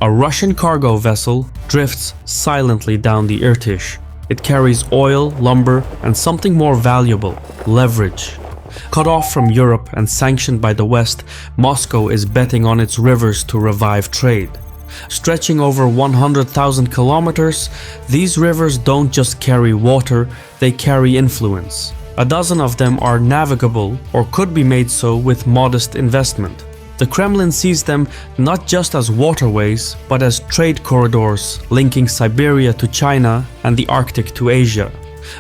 A Russian cargo vessel drifts silently down the Irtysh. It carries oil, lumber, and something more valuable, leverage. Cut off from Europe and sanctioned by the West, Moscow is betting on its rivers to revive trade. Stretching over 100,000 kilometers, these rivers don't just carry water, they carry influence. A dozen of them are navigable or could be made so with modest investment. The Kremlin sees them not just as waterways, but as trade corridors linking Siberia to China and the Arctic to Asia.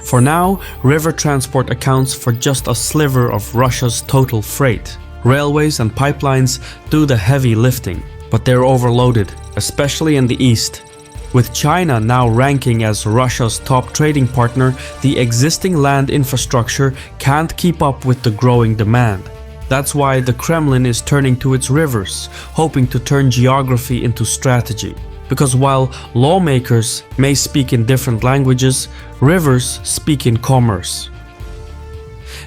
For now, river transport accounts for just a sliver of Russia's total freight. Railways and pipelines do the heavy lifting, but they're overloaded, especially in the east. With China now ranking as Russia's top trading partner, the existing land infrastructure can't keep up with the growing demand. That's why the Kremlin is turning to its rivers, hoping to turn geography into strategy. Because while lawmakers may speak in different languages, rivers speak in commerce.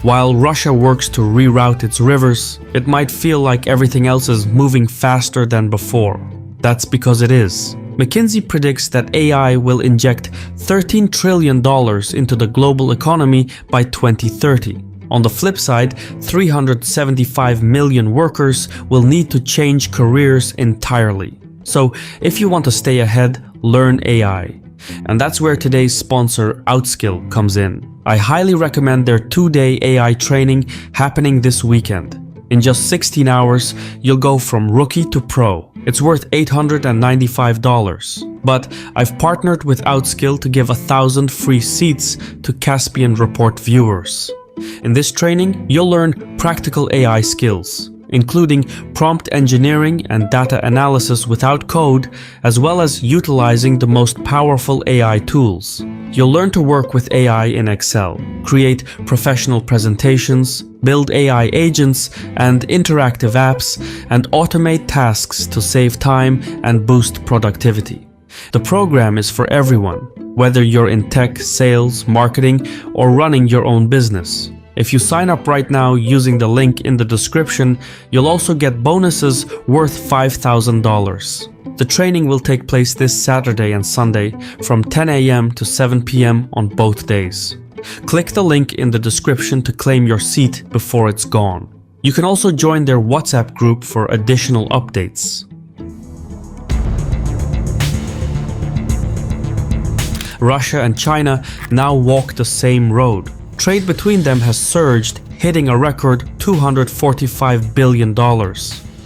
While Russia works to reroute its rivers, it might feel like everything else is moving faster than before. That's because it is. McKinsey predicts that AI will inject $13 trillion into the global economy by 2030. On the flip side, 375 million workers will need to change careers entirely. So, if you want to stay ahead, learn AI. And that's where today's sponsor, Outskill, comes in. I highly recommend their 2-day AI training happening this weekend. In just 16 hours, you'll go from rookie to pro. It's worth $895. But I've partnered with Outskill to give 1,000 free seats to CaspianReport viewers. In this training, you'll learn practical AI skills, including prompt engineering and data analysis without code, as well as utilizing the most powerful AI tools. You'll learn to work with AI in Excel, create professional presentations, build AI agents and interactive apps, and automate tasks to save time and boost productivity. The program is for everyone, whether you're in tech, sales, marketing, or running your own business. If you sign up right now using the link in the description, you'll also get bonuses worth $5,000. The training will take place this Saturday and Sunday from 10 a.m. to 7 p.m. on both days. Click the link in the description to claim your seat before it's gone. You can also join their WhatsApp group for additional updates. Russia and China now walk the same road. Trade between them has surged, hitting a record $245 billion.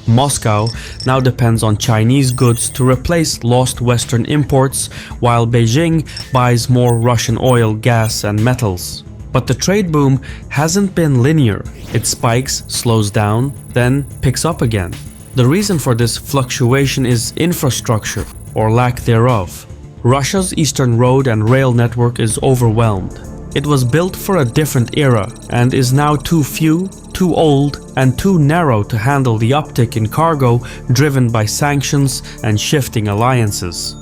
Moscow now depends on Chinese goods to replace lost Western imports, while Beijing buys more Russian oil, gas, and metals. But the trade boom hasn't been linear. It spikes, slows down, then picks up again. The reason for this fluctuation is infrastructure, or lack thereof. Russia's eastern road and rail network is overwhelmed. It was built for a different era and is now too few, too old, and too narrow to handle the uptick in cargo driven by sanctions and shifting alliances.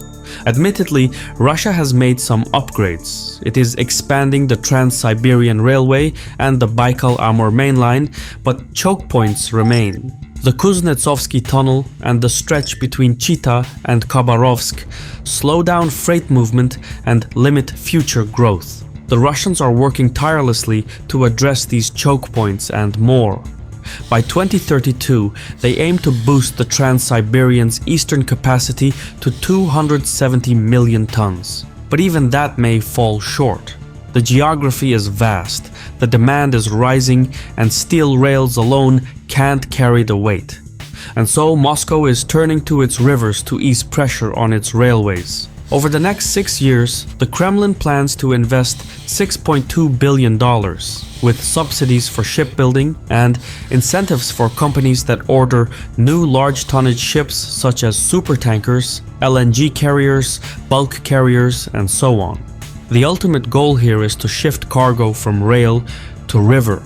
Admittedly, Russia has made some upgrades. It is expanding the Trans-Siberian Railway and the Baikal-Amur mainline, but choke points remain. The Kuznetsovsky Tunnel and the stretch between Chita and Khabarovsk slow down freight movement and limit future growth. The Russians are working tirelessly to address these choke points and more. By 2032, they aim to boost the Trans-Siberian's eastern capacity to 270 million tons. But even that may fall short. The geography is vast, the demand is rising, and steel rails alone can't carry the weight. And so Moscow is turning to its rivers to ease pressure on its railways. Over the next 6 years, the Kremlin plans to invest $6.2 billion, with subsidies for shipbuilding and incentives for companies that order new large tonnage ships such as supertankers, LNG carriers, bulk carriers, and so on. The ultimate goal here is to shift cargo from rail to river.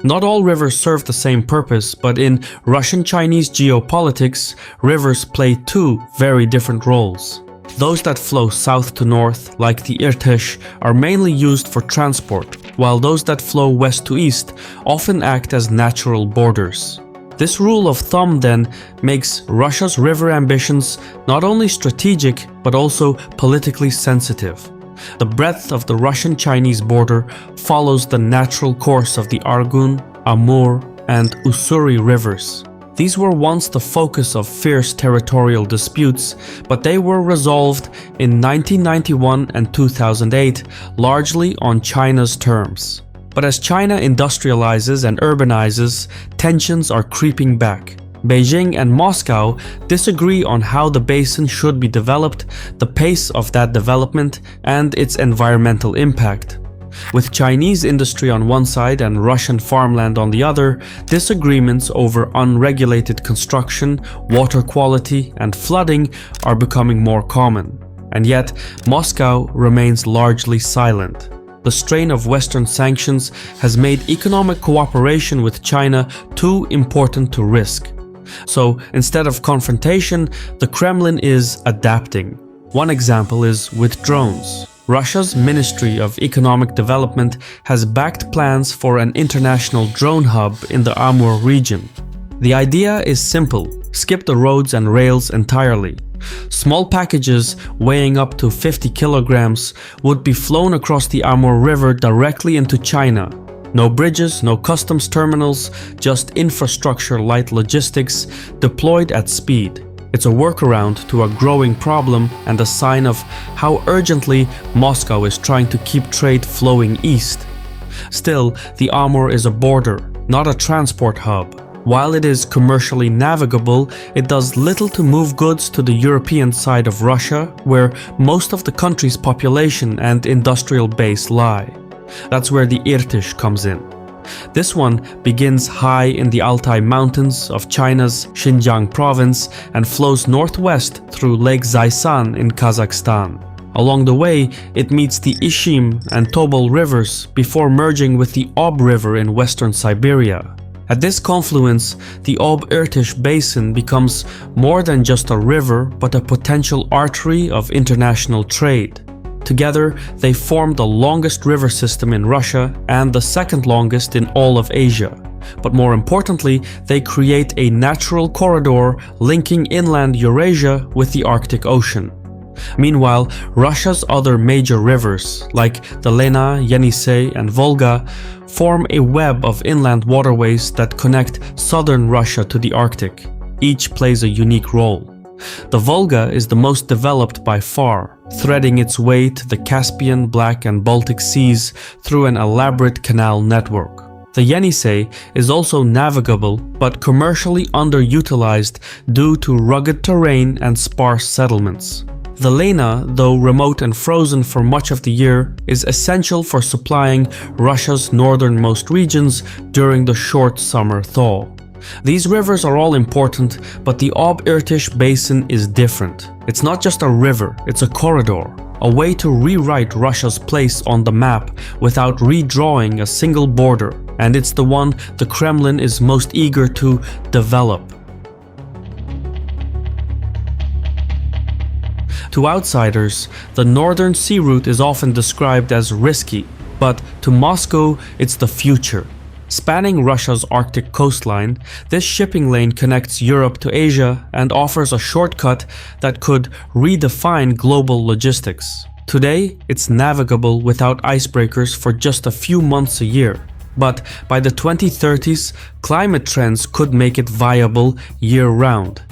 Not all rivers serve the same purpose, but in Russian-Chinese geopolitics, rivers play two very different roles. Those that flow south to north, like the Irtysh, are mainly used for transport, while those that flow west to east often act as natural borders. This rule of thumb then makes Russia's river ambitions not only strategic but also politically sensitive. The breadth of the Russian-Chinese border follows the natural course of the Argun, Amur, and Ussuri rivers. These were once the focus of fierce territorial disputes, but they were resolved in 1991 and 2008 largely on China's terms. But as China industrializes and urbanizes, tensions are creeping back. Beijing and Moscow disagree on how the basin should be developed, the pace of that development, and its environmental impact. With Chinese industry on one side and Russian farmland on the other, disagreements over unregulated construction, water quality, and flooding are becoming more common. And yet, Moscow remains largely silent. The strain of Western sanctions has made economic cooperation with China too important to risk. So, instead of confrontation, the Kremlin is adapting. One example is with drones. Russia's Ministry of Economic Development has backed plans for an international drone hub in the Amur region. The idea is simple: skip the roads and rails entirely. Small packages weighing up to 50 kilograms would be flown across the Amur River directly into China. No bridges, no customs terminals, just infrastructure-light logistics deployed at speed. It's a workaround to a growing problem and a sign of how urgently Moscow is trying to keep trade flowing east. Still, the Amur is a border, not a transport hub. While it is commercially navigable, it does little to move goods to the European side of Russia, where most of the country's population and industrial base lie. That's where the Irtysh comes in. This one begins high in the Altai Mountains of China's Xinjiang province and flows northwest through Lake Zaysan in Kazakhstan. Along the way, it meets the Ishim and Tobol rivers before merging with the Ob River in western Siberia. At this confluence, the Ob-Irtysh basin becomes more than just a river but a potential artery of international trade. Together, they form the longest river system in Russia and the second longest in all of Asia. But more importantly, they create a natural corridor linking inland Eurasia with the Arctic Ocean. Meanwhile, Russia's other major rivers, like the Lena, Yenisei, and Volga, form a web of inland waterways that connect southern Russia to the Arctic. Each plays a unique role. The Volga is the most developed by far, threading its way to the Caspian, Black, and Baltic Seas through an elaborate canal network. The Yenisei is also navigable but commercially underutilized due to rugged terrain and sparse settlements. The Lena, though remote and frozen for much of the year, is essential for supplying Russia's northernmost regions during the short summer thaw. These rivers are all important, but the Ob-Irtysh basin is different. It's not just a river, it's a corridor, a way to rewrite Russia's place on the map without redrawing a single border, and it's the one the Kremlin is most eager to develop. To outsiders, the northern sea route is often described as risky, but to Moscow, it's the future. Spanning Russia's Arctic coastline, this shipping lane connects Europe to Asia and offers a shortcut that could redefine global logistics. Today, it's navigable without icebreakers for just a few months a year. But by the 2030s, climate trends could make it viable year-round.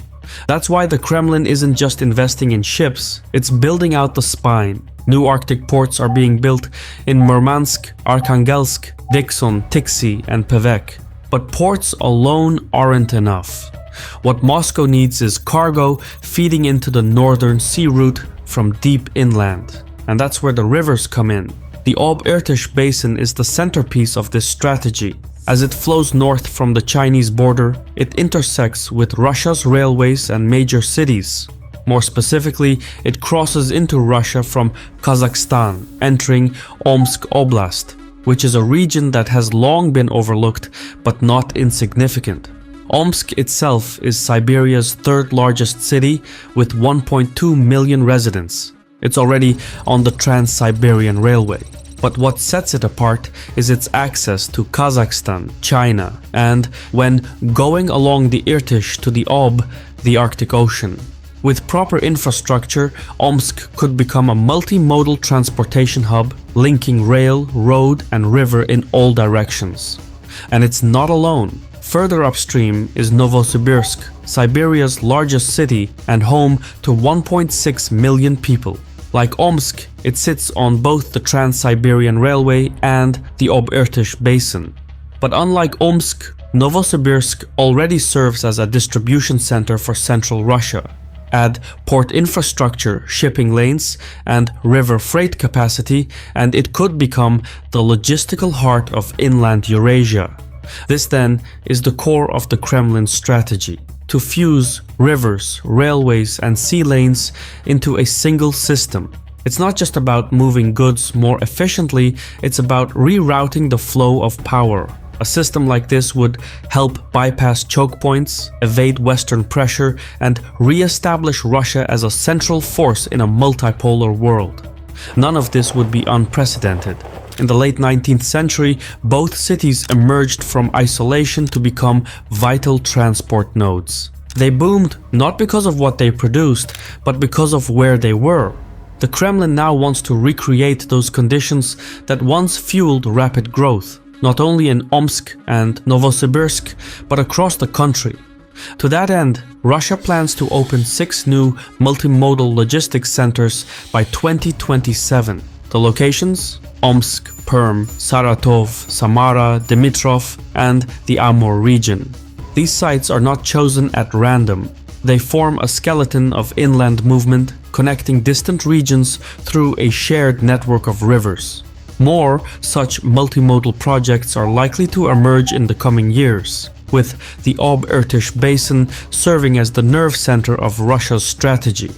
That's why the Kremlin isn't just investing in ships, it's building out the spine. New Arctic ports are being built in Murmansk, Arkhangelsk, Dikson, Tiksi, and Pevek. But ports alone aren't enough. What Moscow needs is cargo feeding into the northern sea route from deep inland. And that's where the rivers come in. The Ob-Irtysh basin is the centerpiece of this strategy. As it flows north from the Chinese border, it intersects with Russia's railways and major cities. More specifically, it crosses into Russia from Kazakhstan, entering Omsk Oblast, which is a region that has long been overlooked but not insignificant. Omsk itself is Siberia's third largest city with 1.2 million residents. It's already on the Trans-Siberian Railway. But what sets it apart is its access to Kazakhstan, China, and, when going along the Irtysh to the Ob, the Arctic Ocean. With proper infrastructure, Omsk could become a multimodal transportation hub, linking rail, road, and river in all directions. And it's not alone. Further upstream is Novosibirsk, Siberia's largest city and home to 1.6 million people. Like Omsk, it sits on both the Trans-Siberian Railway and the Ob-Irtysh basin. But unlike Omsk, Novosibirsk already serves as a distribution center for central Russia. Add port infrastructure, shipping lanes, and river freight capacity, and it could become the logistical heart of inland Eurasia. This then is the core of the Kremlin's strategy: to fuse rivers, railways, and sea lanes into a single system. It's not just about moving goods more efficiently, it's about rerouting the flow of power. A system like this would help bypass choke points, evade Western pressure, and re-establish Russia as a central force in a multipolar world. None of this would be unprecedented. In the late 19th century, both cities emerged from isolation to become vital transport nodes. They boomed not because of what they produced, but because of where they were. The Kremlin now wants to recreate those conditions that once fueled rapid growth, not only in Omsk and Novosibirsk, but across the country. To that end, Russia plans to open 6 new multimodal logistics centers by 2027. The locations? Omsk, Perm, Saratov, Samara, Dimitrov, and the Amur region. These sites are not chosen at random. They form a skeleton of inland movement, connecting distant regions through a shared network of rivers. More such multimodal projects are likely to emerge in the coming years, with the Ob-Irtysh basin serving as the nerve center of Russia's strategy.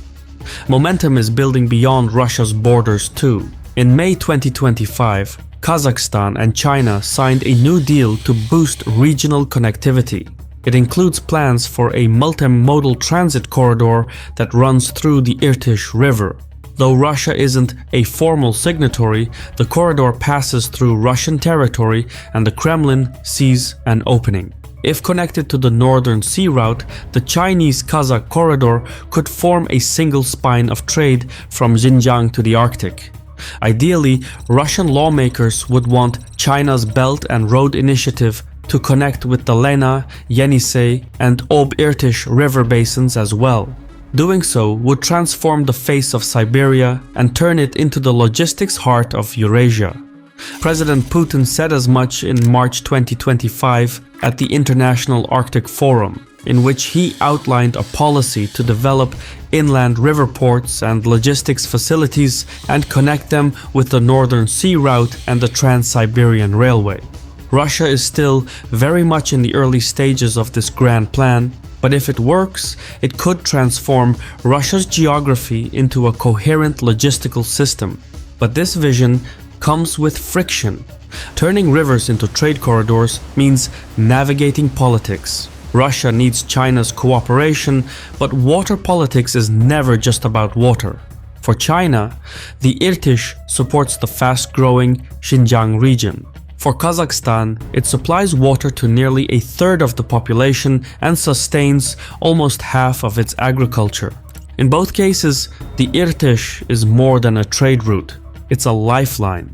Momentum is building beyond Russia's borders too. In May 2025, Kazakhstan and China signed a new deal to boost regional connectivity. It includes plans for a multimodal transit corridor that runs through the Irtysh River. Though Russia isn't a formal signatory, the corridor passes through Russian territory and the Kremlin sees an opening. If connected to the northern sea route, the Chinese-Kazakh corridor could form a single spine of trade from Xinjiang to the Arctic. Ideally, Russian lawmakers would want China's Belt and Road Initiative to connect with the Lena, Yenisei, and Ob-Irtysh river basins as well. Doing so would transform the face of Siberia and turn it into the logistics heart of Eurasia. President Putin said as much in March 2025 at the International Arctic Forum, in which he outlined a policy to develop inland river ports and logistics facilities and connect them with the Northern Sea Route and the Trans-Siberian Railway. Russia is still very much in the early stages of this grand plan, but if it works, it could transform Russia's geography into a coherent logistical system. But this vision comes with friction. Turning rivers into trade corridors means navigating politics. Russia needs China's cooperation, but water politics is never just about water. For China, the Irtysh supports the fast-growing Xinjiang region. For Kazakhstan, it supplies water to nearly a third of the population and sustains almost half of its agriculture. In both cases, the Irtysh is more than a trade route. It's a lifeline.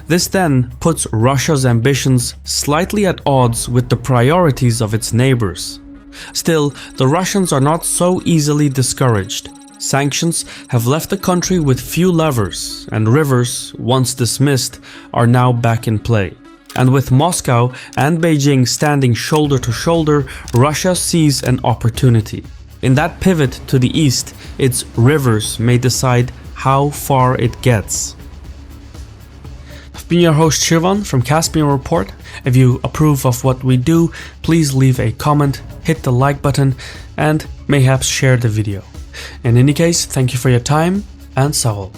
This then puts Russia's ambitions slightly at odds with the priorities of its neighbors. Still, the Russians are not so easily discouraged. Sanctions have left the country with few levers, and rivers, once dismissed, are now back in play. And with Moscow and Beijing standing shoulder to shoulder, Russia sees an opportunity. In that pivot to the east, its rivers may decide how far it gets. I've been your host Shirvan from Caspian Report. If you approve of what we do, please leave a comment, hit the like button, and mayhaps share the video. In any case, thank you for your time, and Sawol.